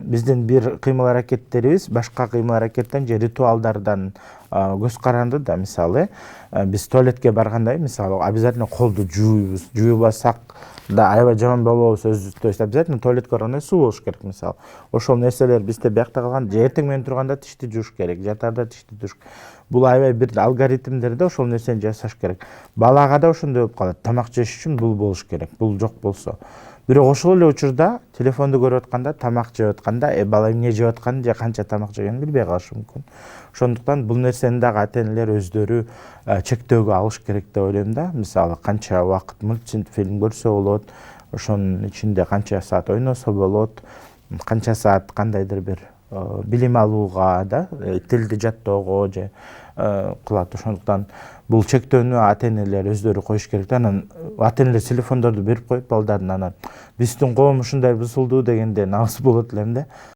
биздин бир кыймыл аракеттерибиз башка кыймыл аракеттен же ритуалдардан көз каранды да. Мисалы биз туалетке барганда мисалы обязательно колду жууйбуз. Жуубасак да аябай жаман болобуз өзүбүз. То есть обязательно туалетке барганда суу болуш керек мисалы. Ошол нерселер бизде биякта калган. Же эртең менен турганда тишти жууш керек, жатарда тишти жууш керек. Бул аябай бир алгоритмдерде ошол нерсени жасаш керек. Балага да ошондой болуп калат. Тамак жеш үчүн бул болуш керек. Бул жок болсо. Бирок ошол эле учурда телефонду көрүп атканда, тамак жеп атканда бала эмне жеп атканын же канча тамак жегенин билбей калышы мүмкүн. Ошондуктан бул нерсени дагы ата-энелер өздөрү чектөөгө алыш керек деп ойлойм да. Мисалы канча убакыт мультфильм көрсө болот, ошонун ичинде канча саат ойносо болот, канча саат кандайдыр бир билим алууга да, тилди жаттоого же кылат. Ошондуктан бул чектөөнү ата-энелер өздөрү коюш керек да. Анан ата-энелер телефондорду берип коюп балдардын, анан биздин коом ушундай бузулду дегенде набыз болот элем да.